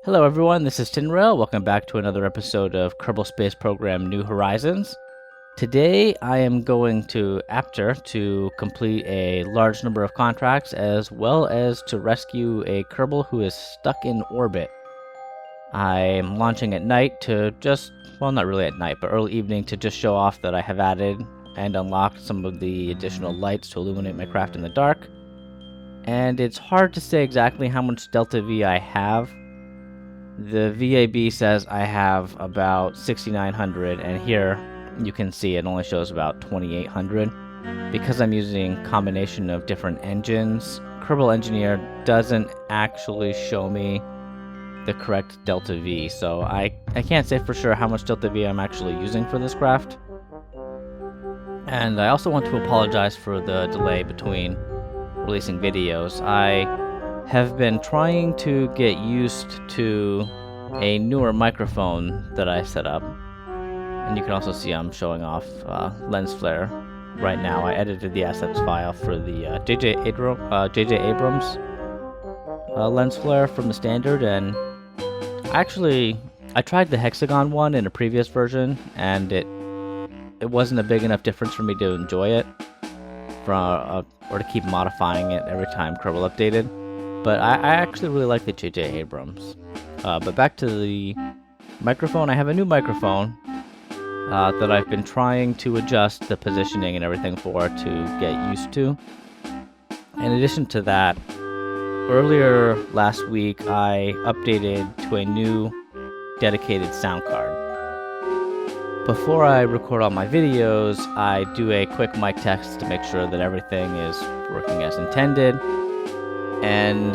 Hello everyone, this is Tynrael. Welcome back to another episode of Kerbal Space Program New Horizons. Today I am going to Aptur to complete a large number of contracts as well as to rescue a Kerbal who is stuck in orbit. I am launching at night to not really at night, but early evening to just show off that I have added and unlocked some of the additional lights to illuminate my craft in the dark. And it's hard to say exactly how much Delta V I have. The VAB says I have about 6,900, and here you can see it only shows about 2,800. Because I'm using a combination of different engines, Kerbal Engineer doesn't actually show me the correct Delta V, so I can't say for sure how much Delta V I'm actually using for this craft. And I also want to apologize for the delay between releasing videos. I have been trying to get used to a newer microphone that I set up, and you can also see I'm showing off lens flare right now. I edited the assets file for the J.J. Abrams lens flare from the standard, and I tried the hexagon one in a previous version, and it wasn't a big enough difference for me to enjoy it, or to keep modifying it every time Kerbal updated. But I actually really like the J.J. Abrams. But back to the microphone. I have a new microphone that I've been trying to adjust the positioning and everything for to get used to. In addition to that, earlier last week I updated to a new dedicated sound card. Before I record all my videos, I do a quick mic test to make sure that everything is working as intended. And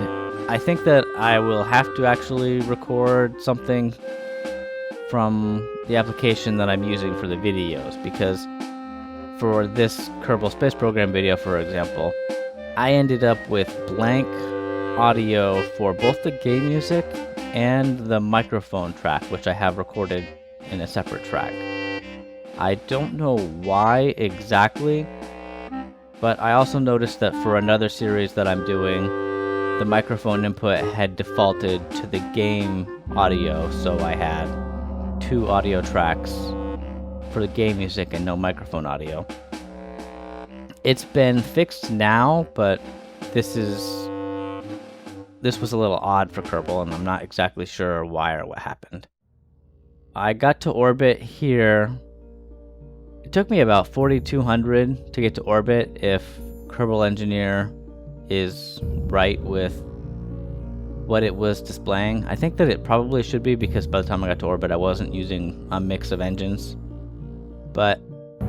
I think that I will have to actually record something from the application that I'm using for the videos, because for this Kerbal Space Program video, for example, I ended up with blank audio for both the game music and the microphone track, which I have recorded in a separate track. I don't know why exactly, but I also noticed that for another series that I'm doing, the microphone input had defaulted to the game audio, so I had two audio tracks for the game music and no microphone audio. It's been fixed now, but this was a little odd for Kerbal, and I'm not exactly sure why or what happened. I got to orbit here. It took me about 4,200 to get to orbit if Kerbal Engineer is right with what it was displaying. I think that it probably should be, because by the time I got to orbit I wasn't using a mix of engines. But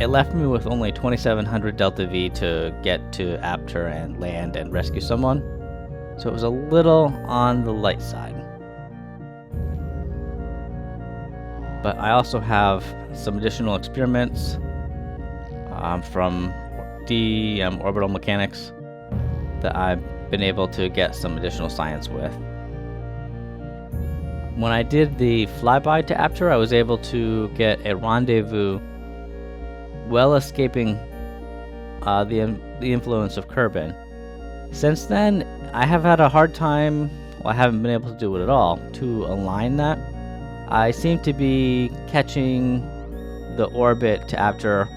it left me with only 2,700 Delta V to get to Aptur and land and rescue someone. So it was a little on the light side. But I also have some additional experiments from orbital mechanics that I've been able to get some additional science with. When I did the flyby to Aptur, I was able to get a rendezvous well escaping the influence of Kerbin. Since then, I have had a hard time, I haven't been able to do it at all, to align that. I seem to be catching the orbit to Aptur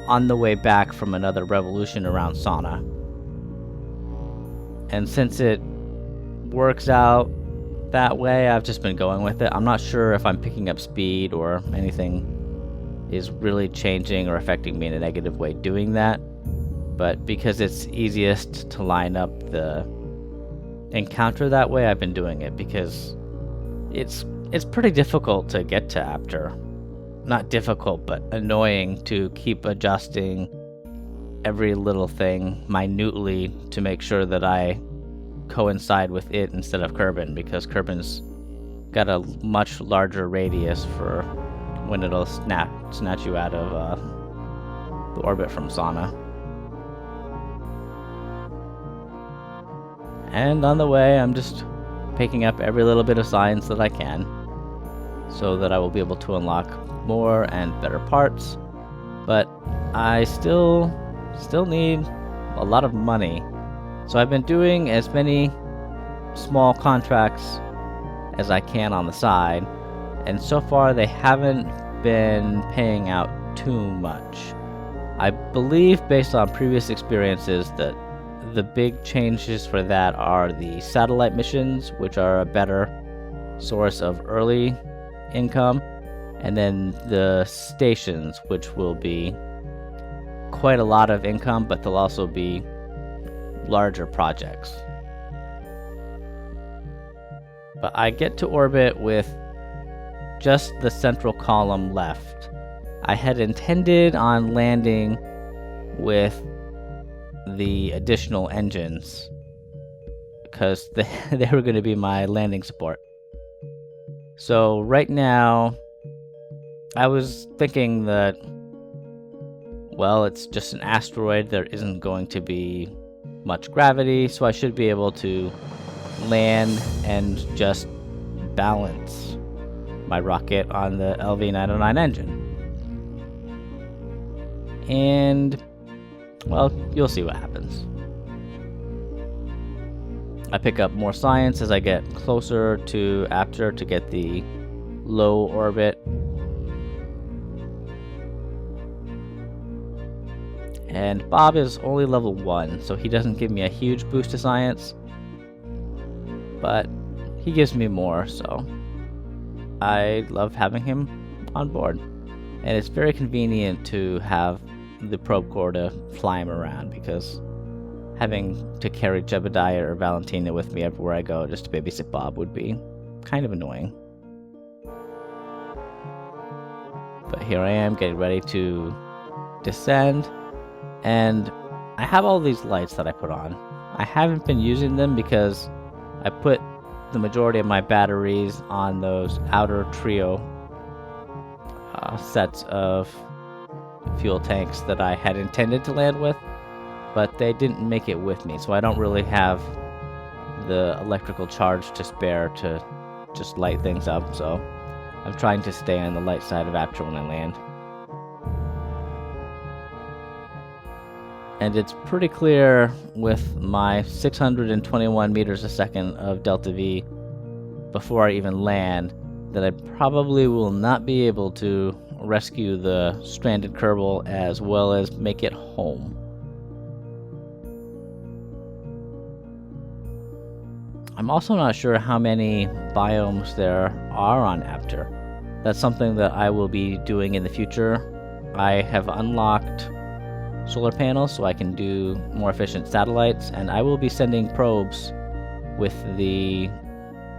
on the way back from another revolution around Sauna. And since it works out that way, I've just been going with it. I'm not sure if I'm picking up speed or anything is really changing or affecting me in a negative way doing that. But because it's easiest to line up the encounter that way, I've been doing it, because it's pretty difficult to get to Aptur. Not difficult, but annoying to keep adjusting every little thing minutely to make sure that I coincide with it instead of Kerbin, because Kerbin's got a much larger radius for when it'll snatch you out of the orbit from Sauna. And on the way, I'm just picking up every little bit of science that I can, so that I will be able to unlock more and better parts. But I still need a lot of money. So I've been doing as many small contracts as I can on the side, and so far they haven't been paying out too much. I believe, based on previous experiences, that the big changes for that are the satellite missions, which are a better source of early income, and then the stations, which will be quite a lot of income, but they'll also be larger projects. But I get to orbit with just the central column left. I had intended on landing with the additional engines because they were going to be my landing support. So right now, I was thinking that, well, it's just an asteroid. There isn't going to be much gravity, so I should be able to land and just balance my rocket on the LV-909 engine. And, well, you'll see what happens. I pick up more science as I get closer to Aptur to get the low orbit. And Bob is only level 1, so he doesn't give me a huge boost to science, but he gives me more, so I love having him on board. And it's very convenient to have the probe core to fly him around, because having to carry Jebediah or Valentina with me everywhere I go just to babysit Bob would be kind of annoying. But here I am getting ready to descend, and I have all these lights that I put on. I haven't been using them because I put the majority of my batteries on those outer trio sets of fuel tanks that I had intended to land with, but they didn't make it with me, so I don't really have the electrical charge to spare to just light things up, so I'm trying to stay on the light side of Aptur when I land. And it's pretty clear with my 621 meters a second of delta V before I even land that I probably will not be able to rescue the stranded Kerbal as well as make it home. I'm also not sure how many biomes there are on Aptur. That's something that I will be doing in the future. I have unlocked solar panels so I can do more efficient satellites, and I will be sending probes with the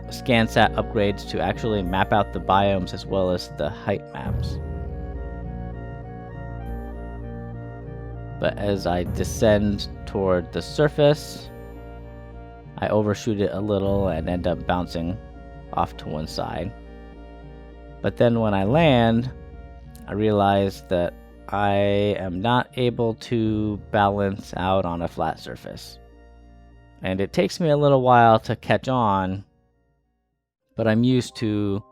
ScanSat upgrades to actually map out the biomes as well as the height maps. But as I descend toward the surface, I overshoot it a little and end up bouncing off to one side. But then when I land, I realize that I am not able to balance out on a flat surface. And it takes me a little while to catch on, but I'm used to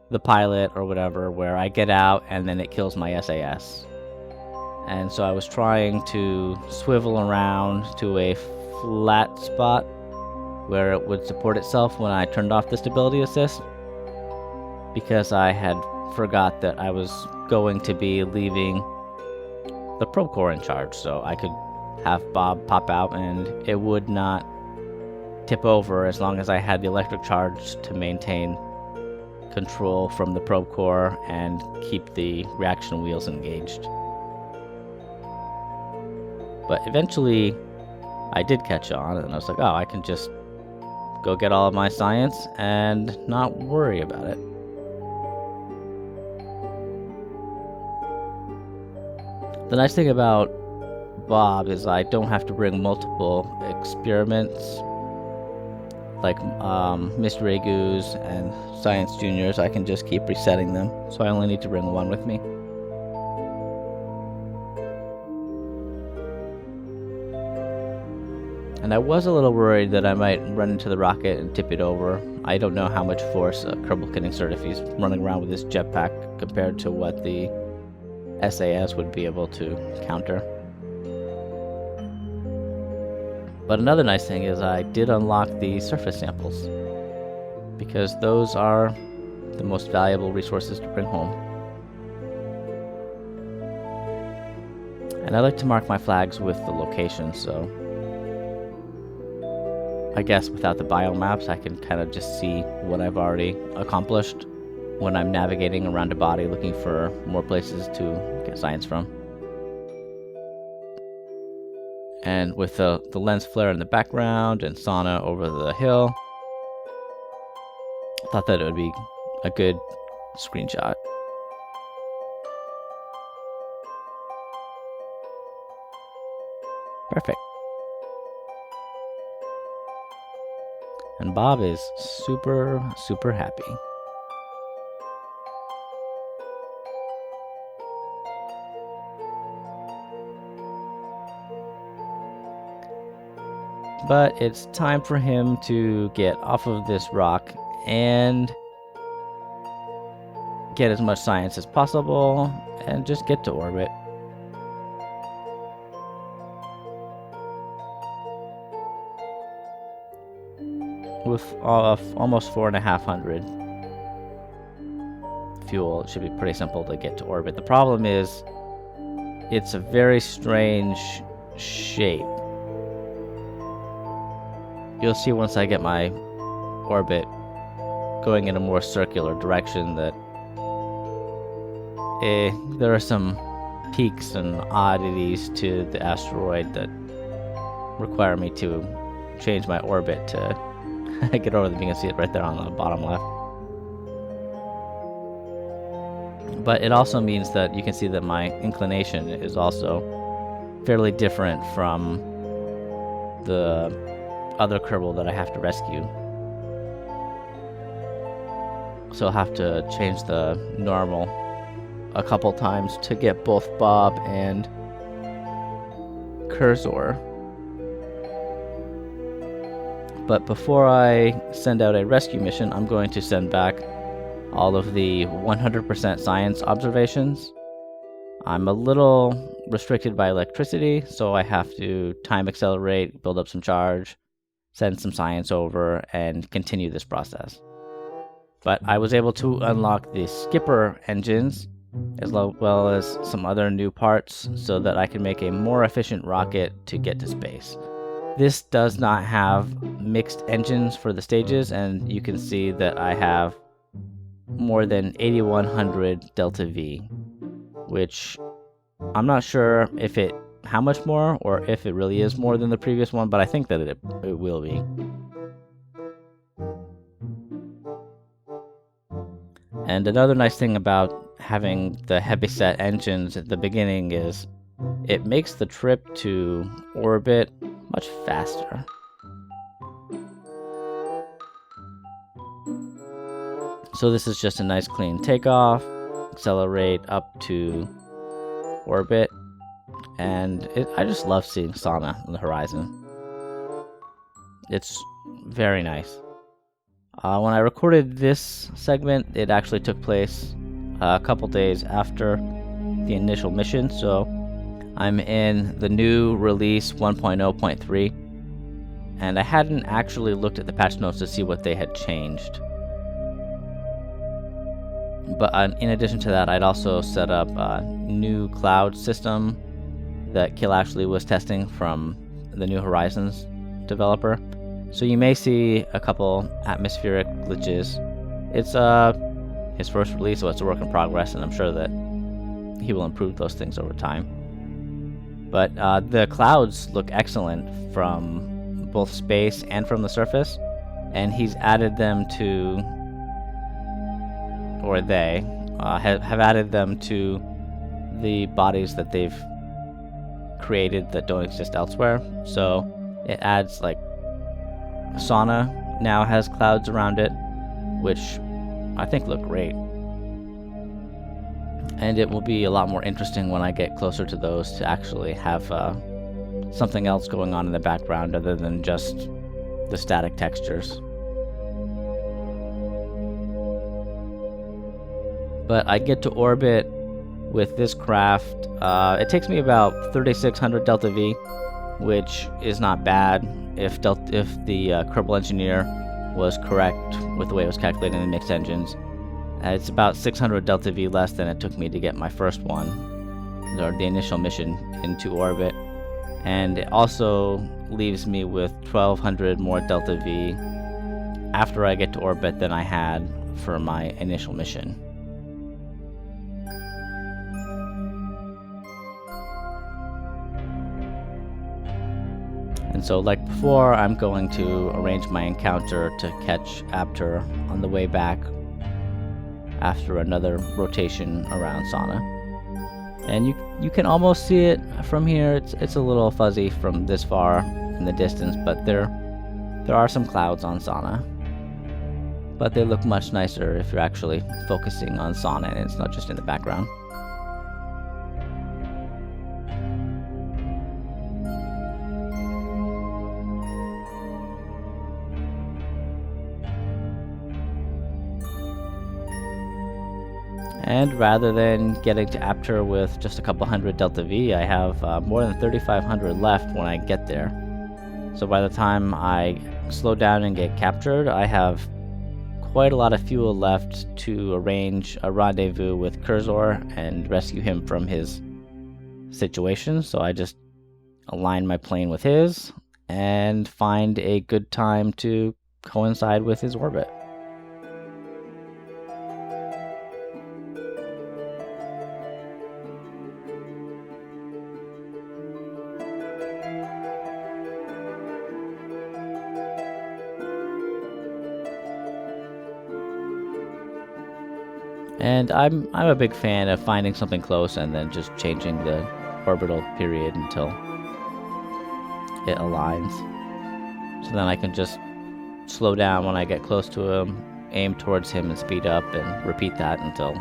the pilot or whatever where I get out and then it kills my SAS. And so I was trying to swivel around to a flat spot where it would support itself when I turned off the stability assist, because I had forgot that I was going to be leaving the probe core in charge, so I could have Bob pop out and it would not tip over as long as I had the electric charge to maintain control from the probe core and keep the reaction wheels engaged. But eventually I did catch on, and I was like, oh, I can just go get all of my science and not worry about it. The nice thing about Bob is I don't have to bring multiple experiments like Mystery Goos and Science Juniors. I can just keep resetting them, so I only need to bring one with me. And I was a little worried that I might run into the rocket and tip it over. I don't know how much force Kerbal can exert if he's running around with his jetpack compared to what the SAS would be able to counter. But another nice thing is I did unlock the surface samples, because those are the most valuable resources to bring home. And I like to mark my flags with the location, so I guess without the biomaps I can kind of just see what I've already accomplished when I'm navigating around a body looking for more places to get science from. And with the lens flare in the background and sauna over the hill, I thought that it would be a good screenshot. Perfect. And Bob is super, super happy. But it's time for him to get off of this rock and get as much science as possible and just get to orbit. With almost 4,500 fuel, it should be pretty simple to get to orbit. The problem is, it's a very strange shape. You'll see once I get my orbit going in a more circular direction that there are some peaks and oddities to the asteroid that require me to change my orbit to get over them. You can see it right there on the bottom left. But it also means that you can see that my inclination is also fairly different from the other Kerbal that I have to rescue. So I'll have to change the normal a couple times to get both Bob and Cursor. But before I send out a rescue mission, I'm going to send back all of the 100% science observations. I'm a little restricted by electricity, so I have to time accelerate, build up some charge, send some science over, and continue this process. But I was able to unlock the skipper engines, as well as some other new parts, so that I can make a more efficient rocket to get to space. This does not have mixed engines for the stages, and you can see that I have more than 8,100 Delta V, which I'm not sure if how much more, or if it really is more than the previous one, but I think that it will be. And another nice thing about having the heavyset engines at the beginning is it makes the trip to orbit much faster. So this is just a nice clean takeoff, accelerate up to orbit, and I just love seeing sauna on the horizon. It's very nice. When I recorded this segment, it actually took place a couple days after the initial mission, so I'm in the new release 1.0.3, and I hadn't actually looked at the patch notes to see what they had changed. But in addition to that, I'd also set up a new cloud system that Kill Ashley was testing from the New Horizons developer. So you may see a couple atmospheric glitches. It's his first release, so it's a work in progress, and I'm sure that he will improve those things over time. But the clouds look excellent from both space and from the surface, and he's added them to, or they have added them to the bodies that they've created that don't exist elsewhere. So it adds, like, Sauna now has clouds around it, which I think look great. And it will be a lot more interesting when I get closer to those to actually have something else going on in the background other than just the static textures. But I get to orbit with this craft. It takes me about 3,600 Delta V, which is not bad if the Kerbal engineer was correct with the way it was calculating the mixed engines. It's about 600 delta V less than it took me to get my first one, or the initial mission, into orbit. And it also leaves me with 1200 more delta V after I get to orbit than I had for my initial mission. And so, like before, I'm going to arrange my encounter to catch Aptur on the way back after another rotation around Sana. And you can almost see it from here. It's a little fuzzy from this far in the distance, but there are some clouds on Sana. But they look much nicer if you're actually focusing on Sana and it's not just in the background. And rather than getting to Aptur with just a couple hundred delta V, I have more than 3,500 left when I get there. So by the time I slow down and get captured, I have quite a lot of fuel left to arrange a rendezvous with Kerbal and rescue him from his situation. So I just align my plane with his and find a good time to coincide with his orbit. And I'm a big fan of finding something close and then just changing the orbital period until it aligns. So then I can just slow down when I get close to him, aim towards him and speed up, and repeat that until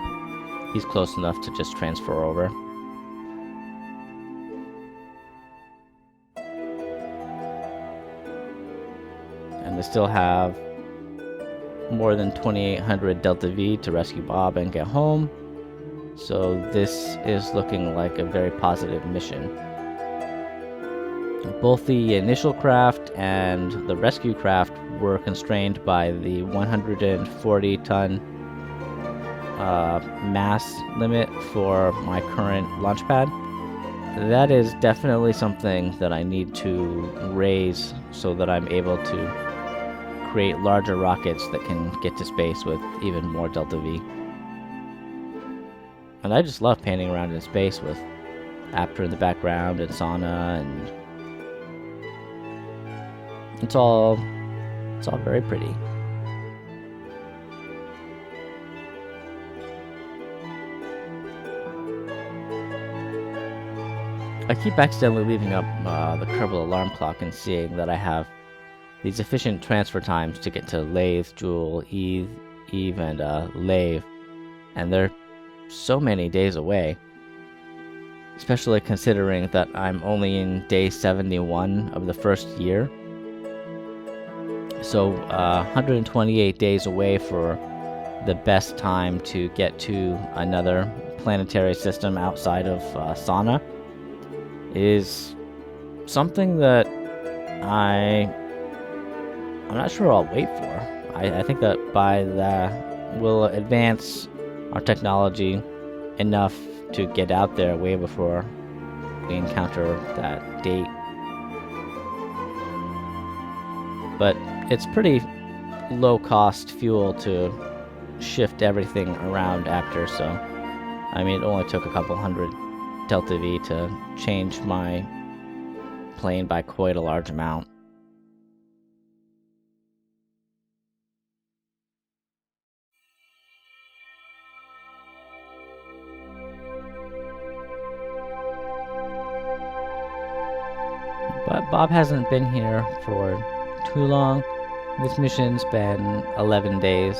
he's close enough to just transfer over. And we still have more than 2,800 delta V to rescue Bob and get home, so this is looking like a very positive mission. Both the initial craft and the rescue craft were constrained by the 140-ton mass limit for my current launch pad. That is definitely something that I need to raise so that I'm able to create larger rockets that can get to space with even more delta V. And I just love panning around in space with Aptur in the background and Sana, and it's all very pretty. I keep accidentally leaving up the Kerbal alarm clock and seeing that I have these efficient transfer times to get to Lathe, Jewel, Eve, and Lave, and they're so many days away, especially considering that I'm only in day 71 of the first year. So 128 days away for the best time to get to another planetary system outside of Sana is something that I'm not sure I'll wait for. I think that by that we'll advance our technology enough to get out there way before we encounter that date. But it's pretty low cost fuel to shift everything around Aptur, so I mean it only took a couple hundred delta V to change my plane by quite a large amount. But Bob hasn't been here for too long. This mission's been 11 days.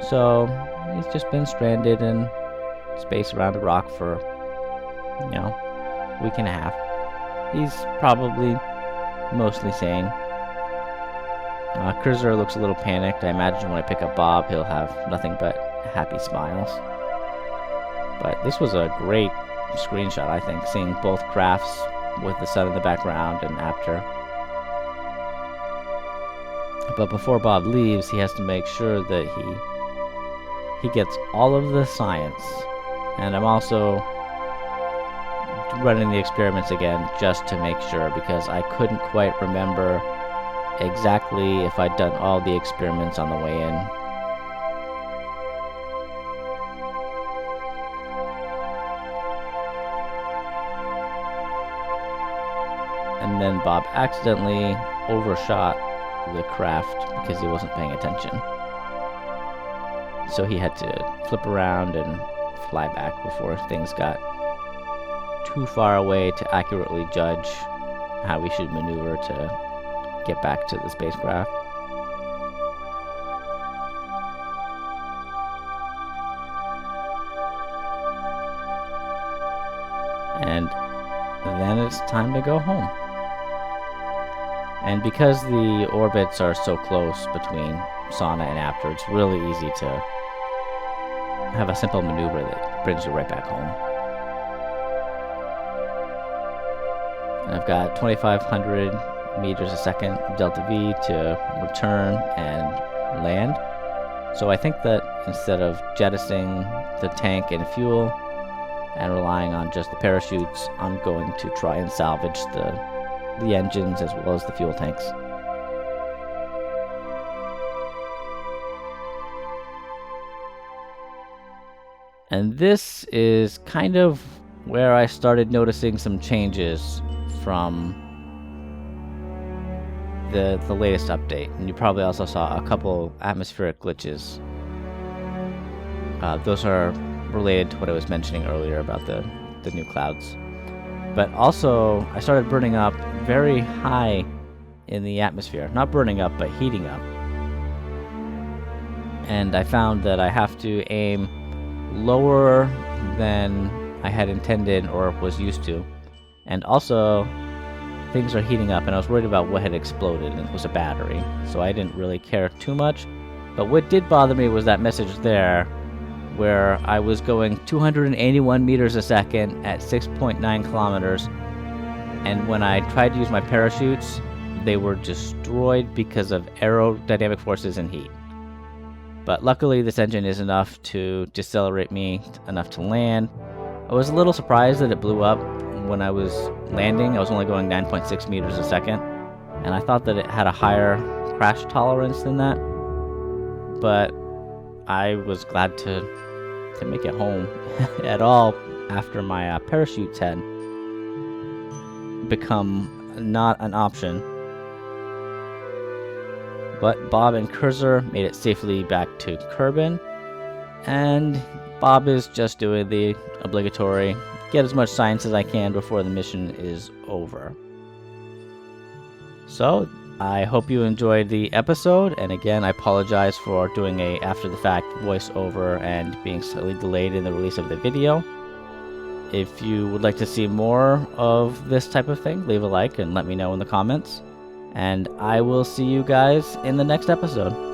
So he's just been stranded in space around a rock for, a week and a half. He's probably mostly sane. Kerbal looks a little panicked. I imagine when I pick up Bob, he'll have nothing but happy smiles. But this was a great screenshot, I think, seeing both crafts with the sun in the background and Aptur. But before Bob leaves, he has to make sure that he gets all of the science. And I'm also running the experiments again just to make sure, because I couldn't quite remember exactly if I'd done all the experiments on the way in. And then Bob accidentally overshot the craft because he wasn't paying attention. So he had to flip around and fly back before things got too far away to accurately judge how we should maneuver to get back to the spacecraft. And then it's time to go home. And because the orbits are so close between Sauna and Aptur, it's really easy to have a simple maneuver that brings you right back home. And I've got 2,500 meters a second delta V to return and land. So I think that instead of jettisoning the tank and fuel and relying on just the parachutes, I'm going to try and salvage the engines as well as the fuel tanks. And this is kind of where I started noticing some changes from the latest update. And you probably also saw a couple atmospheric glitches. Those are related to what I was mentioning earlier about the new clouds. But also, I started burning up very high in the atmosphere. Not burning up, but heating up. And I found that I have to aim lower than I had intended or was used to. And also, things are heating up, and I was worried about what had exploded, and it was a battery. So I didn't really care too much. But what did bother me was that message there, where I was going 281 meters a second at 6.9 kilometers, and when I tried to use my parachutes, they were destroyed because of aerodynamic forces and heat. But luckily this engine is enough to decelerate me enough to land. I was a little surprised that it blew up when I was landing. I was only going 9.6 meters a second, and I thought that it had a higher crash tolerance than that, but I was glad to make it home at all after my parachutes had become not an option. But Bob and Cursor made it safely back to Kerbal, and Bob is just doing the obligatory get as much science as I can before the mission is over. So I hope you enjoyed the episode, and again I apologize for doing a after the fact voiceover and being slightly delayed in the release of the video. If you would like to see more of this type of thing, leave a like and let me know in the comments, and I will see you guys in the next episode.